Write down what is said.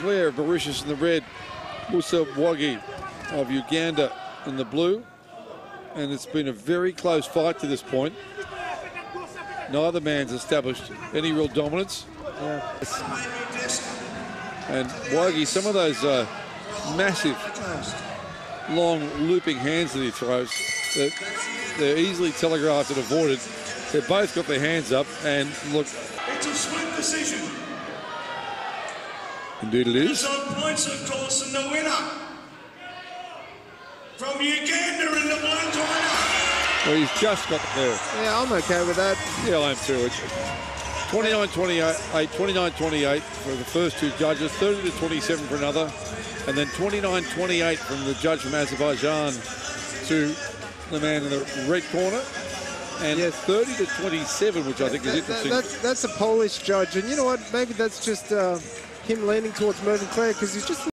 Sinclair of Mauritius in the red, Musa Bwogi of Uganda in the blue. And it's been a very close fight to this point. Neither man's established any real dominance. Yeah. And Bwogi, some of those massive, long looping hands that he throws, they're easily telegraphed and avoided. They've both got their hands up, and look. It's a split decision. Indeed it is. It's on points, of course, and the winner from Uganda in the one corner. Well, he's just got there. Yeah, I'm okay with that. Yeah, I am too. 29-28, 29-28 for the first two judges, 30-27 for another, and then 29-28 from the judge from Azerbaijan to the man in the red corner, and 30-27, which I think is interesting. That's a Polish judge, and you know what? Maybe that's just him leaning towards Mervyn Clare because he's just